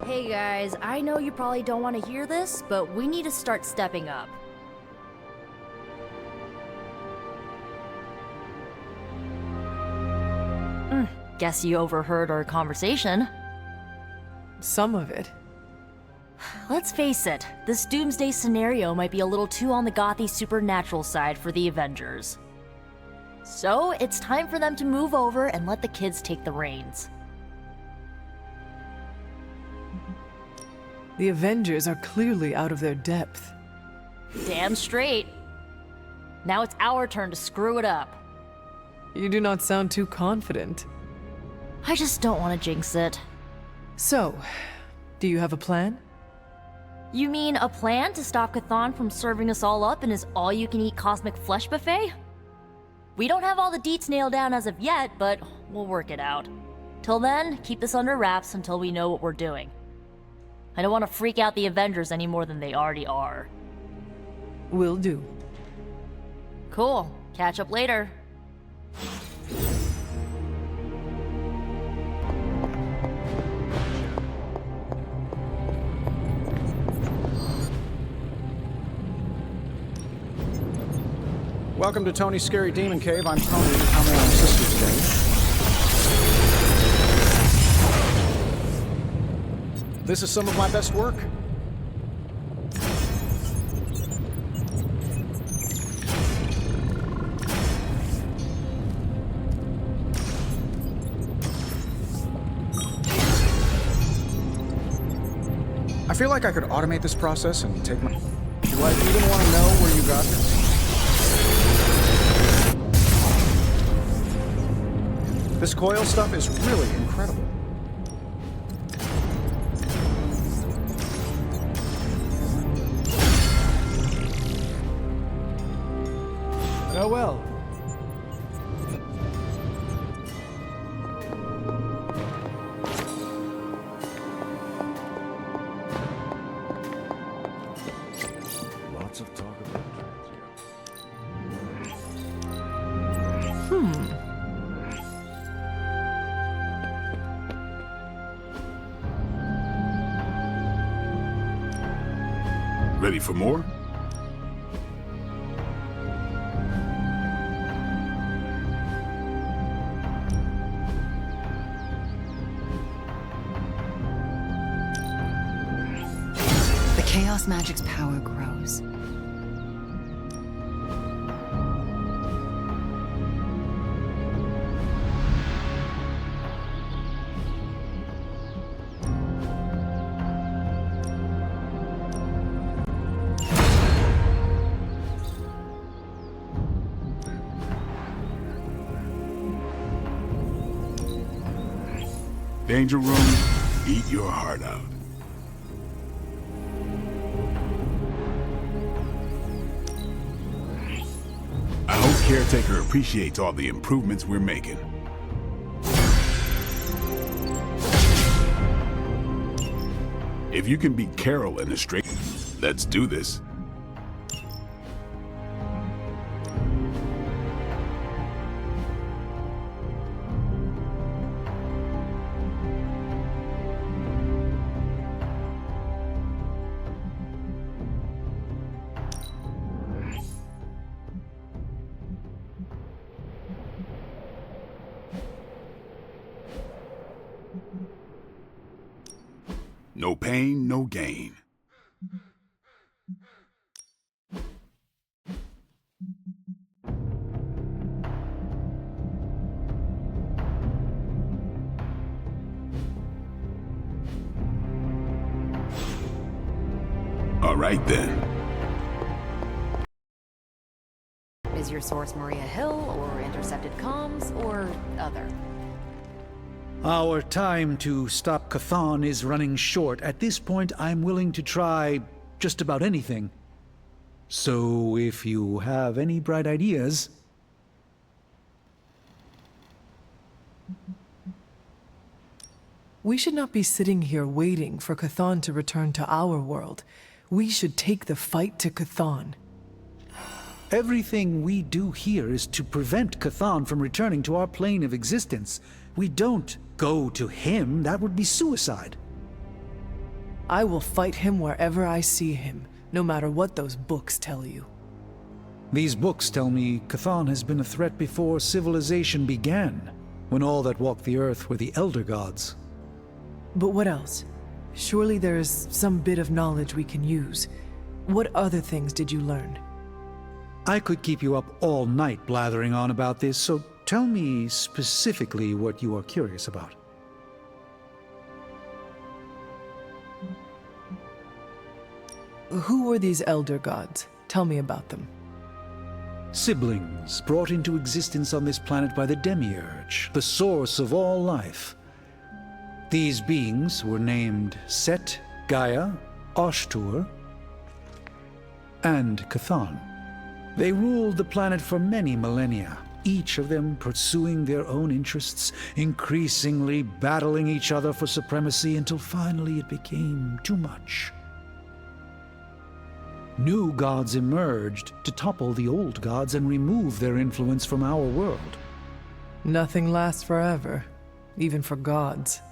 Hey guys, I know you probably don't want to hear this, but we need to start stepping up. Guess you overheard our conversation. Some of it. Let's face it, this doomsday scenario might be a little too on the gothy supernatural side for the Avengers. So, it's time for them to move over and let the kids take the reins. The Avengers are clearly out of their depth. Damn straight. Now it's our turn to screw it up. You do not sound too confident. I just don't want to jinx it. So, do you have a plan? You mean a plan to stop Chthon from serving us all up in his all-you-can-eat cosmic flesh buffet? We don't have all the deets nailed down as of yet, but we'll work it out. Till then, keep this under wraps until we know what we're doing. I don't want to freak out the Avengers any more than they already are. Will do. Cool. Catch up later. Welcome to Tony's Scary Demon Cave. I'm Tony. How may I assist you today? This is some of my best work. I feel like I could automate this process and take my... Do I even want to know where you got this? This coil stuff is really incredible. Oh well. Lots of talk about Ready for more? The Chaos Magic's power grows. Danger Room, eat your heart out. I hope Caretaker appreciates all the improvements we're making. If you can beat Carol in a straight, let's do this. No pain, no gain. All right then. Is your source Maria Hill, or intercepted comms, or other? Our time to stop Chthon is running short. At this point, I'm willing to try just about anything. So if you have any bright ideas... We should not be sitting here waiting for Chthon to return to our world. We should take the fight to Chthon. Everything we do here is to prevent Chthon from returning to our plane of existence. We don't go to him. That would be suicide. I will fight him wherever I see him, no matter what those books tell you. These books tell me Chthon has been a threat before civilization began, when all that walked the earth were the Elder Gods. But what else? Surely there is some bit of knowledge we can use. What other things did you learn? I could keep you up all night blathering on about this, so tell me specifically what you are curious about. Who were these Elder Gods? Tell me about them. Siblings brought into existence on this planet by the Demiurge, the source of all life. These beings were named Set, Gaia, Ashtur, and Chthon. They ruled the planet for many millennia, each of them pursuing their own interests, increasingly battling each other for supremacy until finally it became too much. New gods emerged to topple the old gods and remove their influence from our world. Nothing lasts forever, even for gods.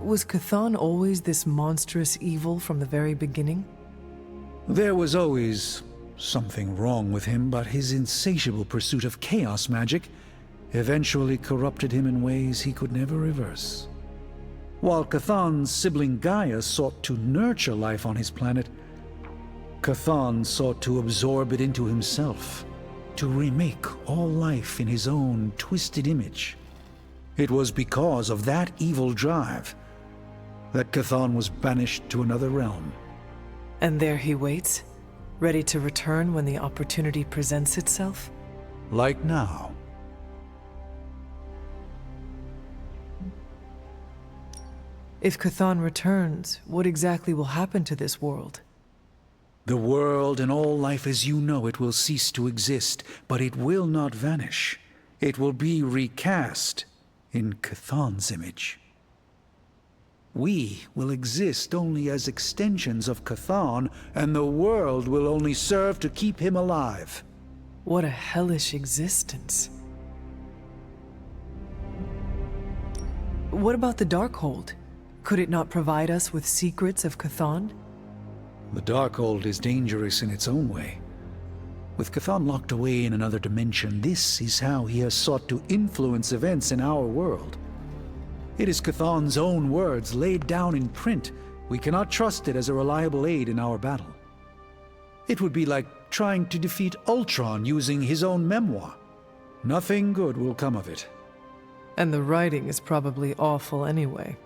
Was Chthon always this monstrous evil from the very beginning? There was always something wrong with him, but his insatiable pursuit of chaos magic eventually corrupted him in ways he could never reverse. While Chthon's sibling Gaia sought to nurture life on his planet, Chthon sought to absorb it into himself, to remake all life in his own twisted image. It was because of that evil drive that Chthon was banished to another realm. And there he waits, ready to return when the opportunity presents itself? Like now. If Chthon returns, what exactly will happen to this world? The world and all life as you know it will cease to exist, but it will not vanish. It will be recast in Chthon's image. We will exist only as extensions of Chthon, and the world will only serve to keep him alive. What a hellish existence. What about the Darkhold? Could it not provide us with secrets of Chthon? The Darkhold is dangerous in its own way. With Chthon locked away in another dimension, this is how he has sought to influence events in our world. It is Chthon's own words laid down in print. We cannot trust it as a reliable aid in our battle. It would be like trying to defeat Ultron using his own memoir. Nothing good will come of it. And the writing is probably awful anyway.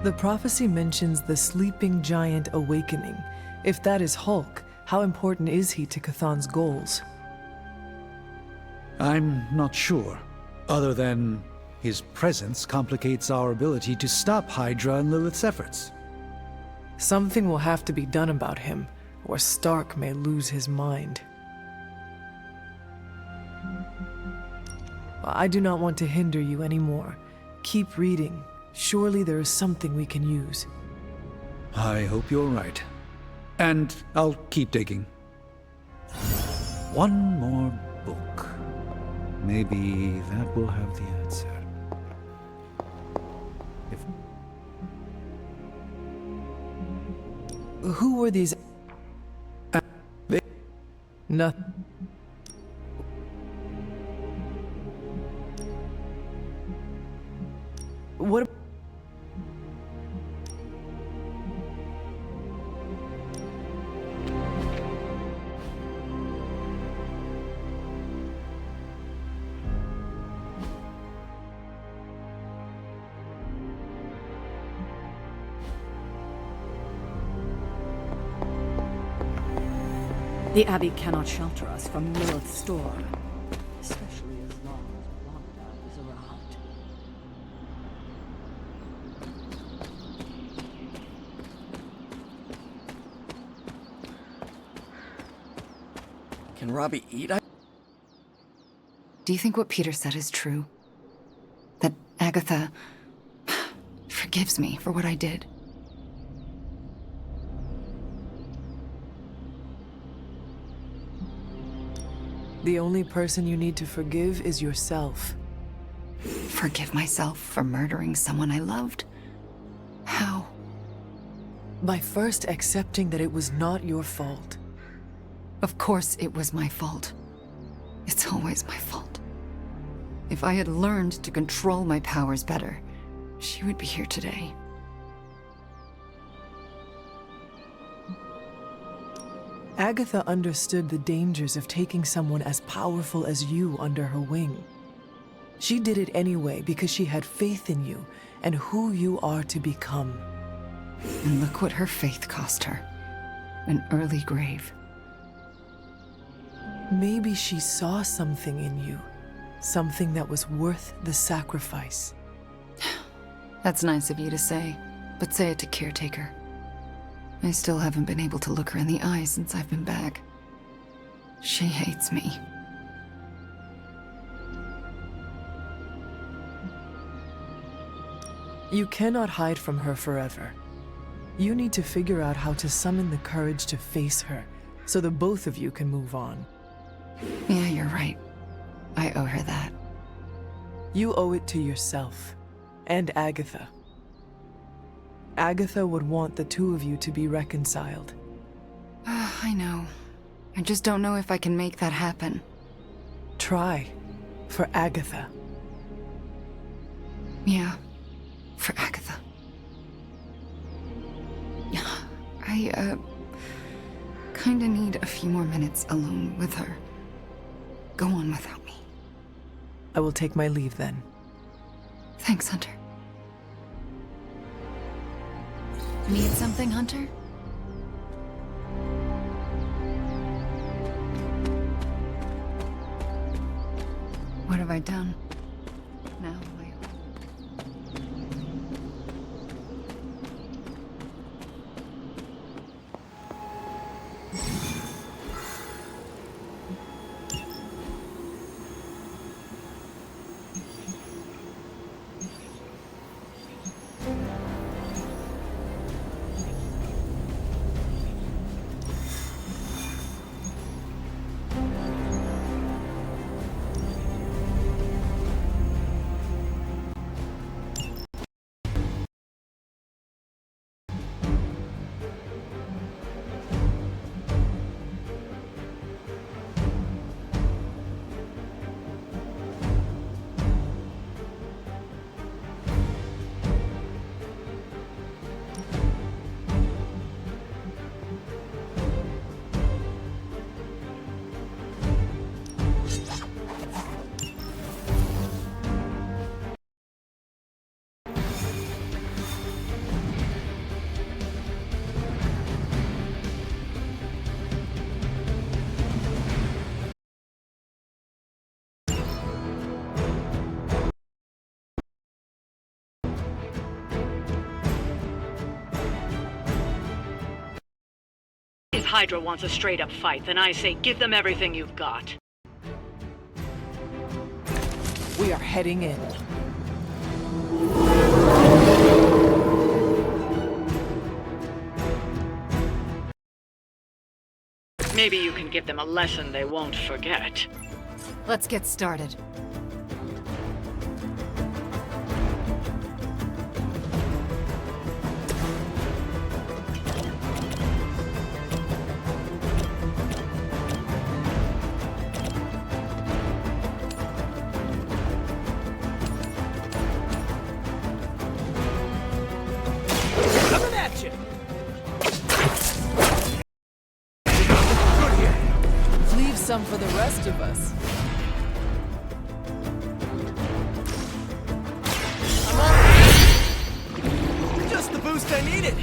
The prophecy mentions the sleeping giant awakening. If that is Hulk, how important is he to Chthon's goals? I'm not sure, other than his presence complicates our ability to stop Hydra and Lilith's efforts. Something will have to be done about him, or Stark may lose his mind. I do not want to hinder you anymore. Keep reading. Surely there is something we can use. I hope you're right. And I'll keep digging. One more book. Maybe that will have the answer. Who were these? No. What? The Abbey cannot shelter us from Lilith's storm, especially as long as Wanda is around. Can Robbie eat? Do you think what Peter said is true? That Agatha forgives me for what I did? The only person you need to forgive is yourself. Forgive myself for murdering someone I loved? How? By first accepting that it was not your fault. Of course it was my fault. It's always my fault. If I had learned to control my powers better, she would be here today. Agatha understood the dangers of taking someone as powerful as you under her wing. She did it anyway because she had faith in you and who you are to become. And look what her faith cost her. An early grave. Maybe she saw something in you. Something that was worth the sacrifice. That's nice of you to say, but say it to Caretaker. I still haven't been able to look her in the eye since I've been back. She hates me. You cannot hide from her forever. You need to figure out how to summon the courage to face her, so the both of you can move on. Yeah, you're right. I owe her that. You owe it to yourself, and Agatha. Agatha would want the two of you to be reconciled. I know. I just don't know if I can make that happen. Try, for Agatha. Yeah, for Agatha. I, kinda need a few more minutes alone with her. Go on without me. I will take my leave then. Thanks, Hunter. Need something, Hunter? What have I done? Now I... If Hydra wants a straight-up fight, then I say give them everything you've got. We are heading in. Maybe you can give them a lesson they won't forget. Let's get started. Leave some for the rest of us. Just the boost I needed!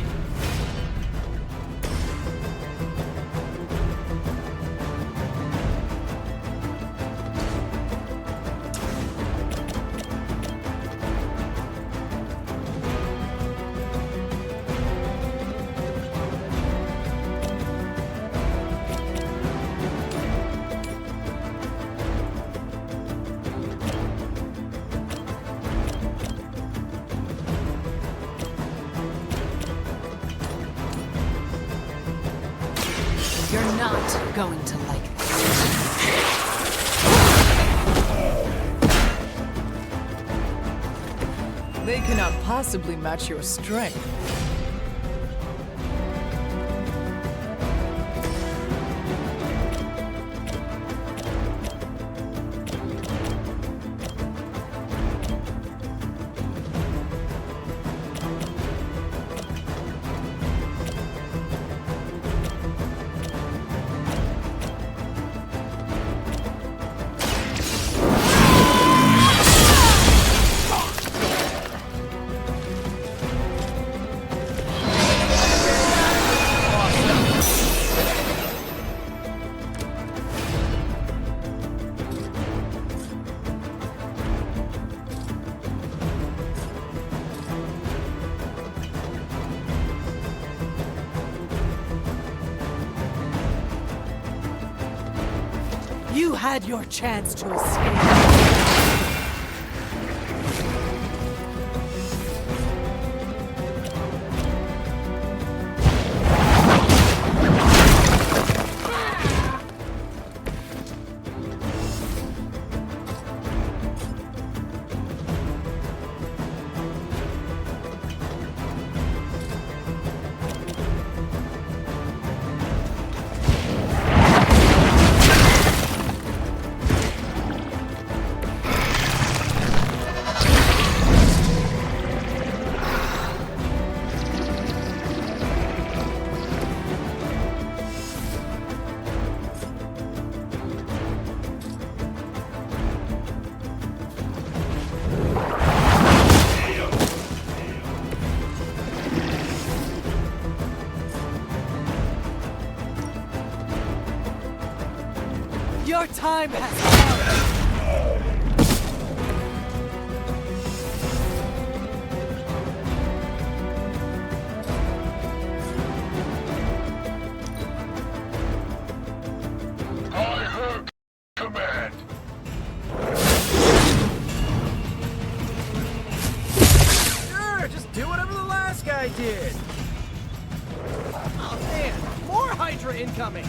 You're not going to like this. They cannot possibly match your strength. You had your chance to escape. Your time has come! I heard command. Sure, just do whatever the last guy did. Oh man, more Hydra incoming.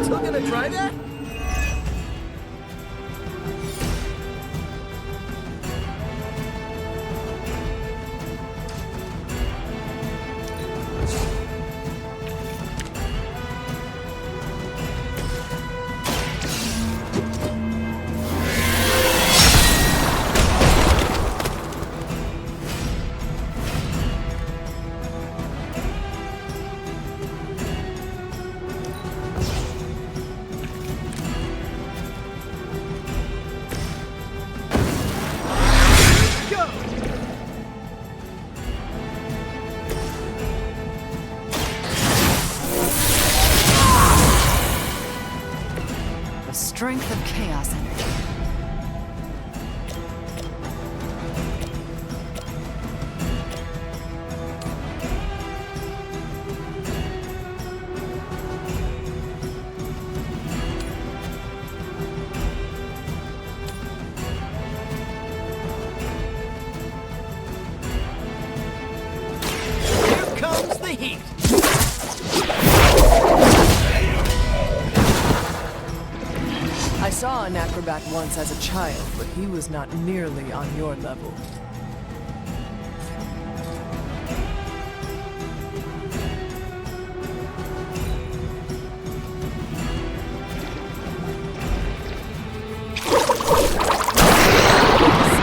Still gonna try that? The strength of chaos energy. Here comes the heat. I saw an acrobat once as a child, but he was not nearly on your level.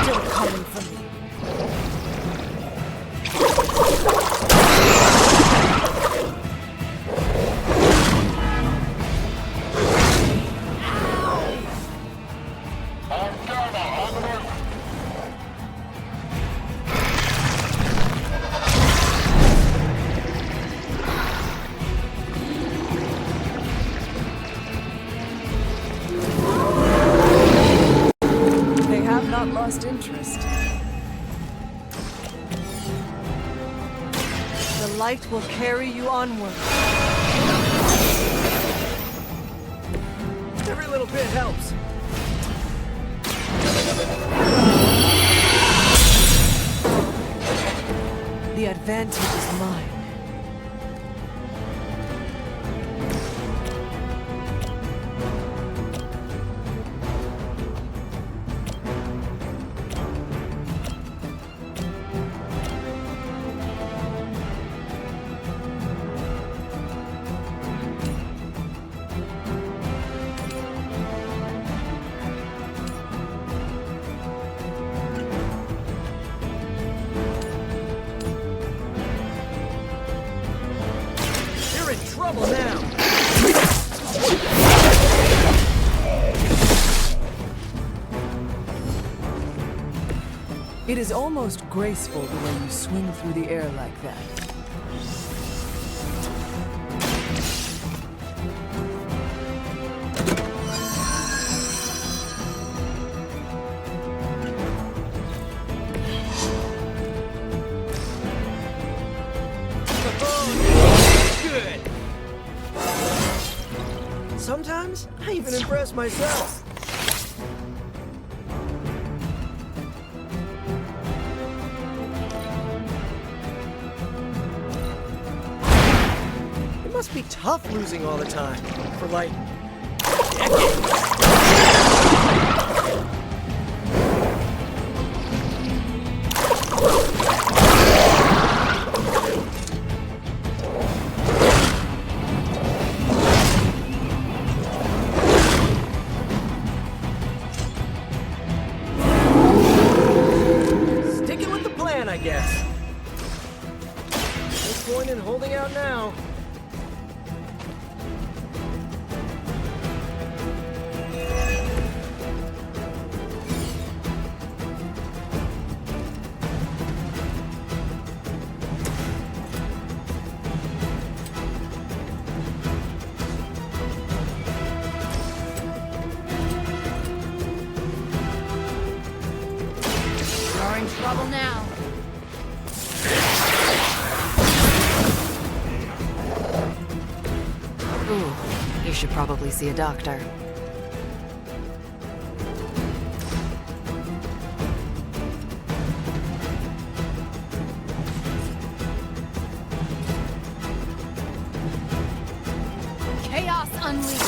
Still coming for me. They have not lost interest. The light will carry you onward. Every little bit helps. The advantage is mine. You're in trouble now. It is almost graceful the way you swing through the air like that. Good. Sometimes I even impress myself. It must be tough losing all the time for like decades. Sticking with the plan, I guess. No point in holding out now. You're in trouble now. Ooh, you should probably see a doctor. Chaos unleashed.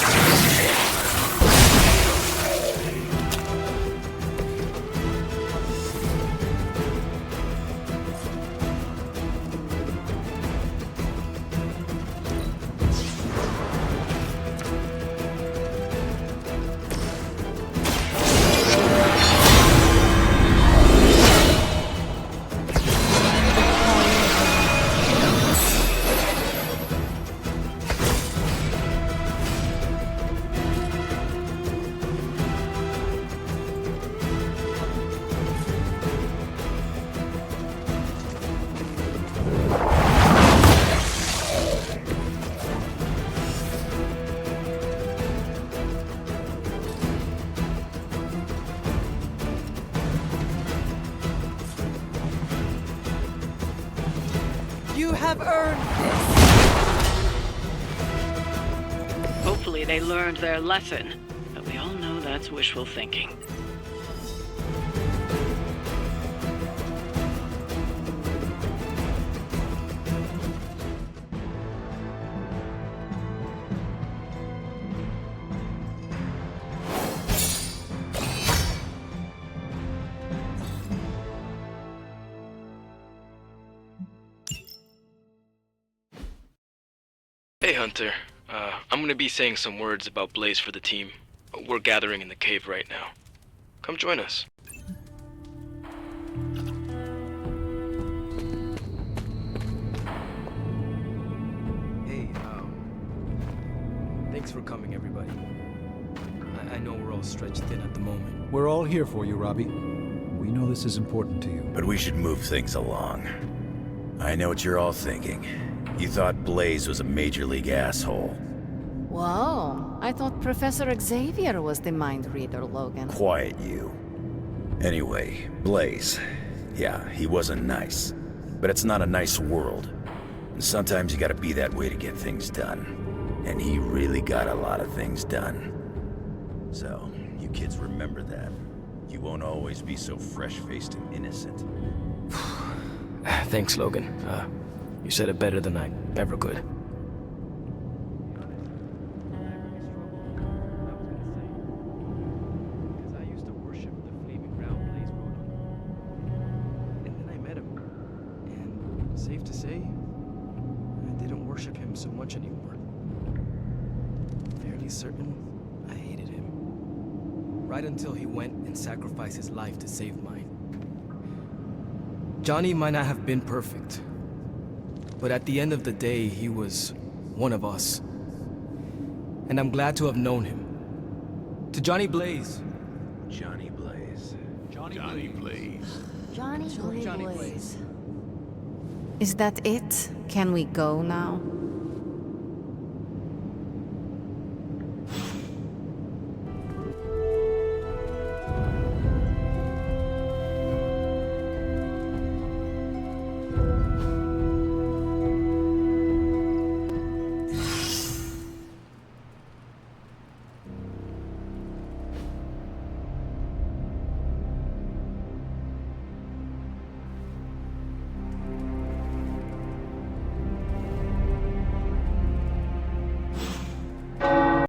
You have earned this. Hopefully they learned their lesson, but we all know that's wishful thinking. Hey Hunter, I'm gonna be saying some words about Blaze for the team. We're gathering in the cave right now. Come join us. Hey, thanks for coming, everybody. I know we're all stretched thin at the moment. We're all here for you, Robbie. We know this is important to you. But we should move things along. I know what you're all thinking. You thought Blaze was a major league asshole. Whoa, I thought Professor Xavier was the mind reader, Logan. Quiet you. Anyway, Blaze. Yeah, he wasn't nice. But it's not a nice world. And sometimes you gotta be that way to get things done. And he really got a lot of things done. So, you kids remember that. you won't always be so fresh-faced and innocent. Thanks, Logan. You said it better than I ever could. I used to worship the flaming ground Blaze wrote on. And then I met him. And safe to say, I didn't worship him so much anymore. Fairly certain I hated him. Right until he went and sacrificed his life to save mine. Johnny might not have been perfect, but at the end of the day, he was one of us. And I'm glad to have known him. To Johnny Blaze. Johnny Blaze. Johnny Blaze. Johnny Blaze. Is that it? Can we go now?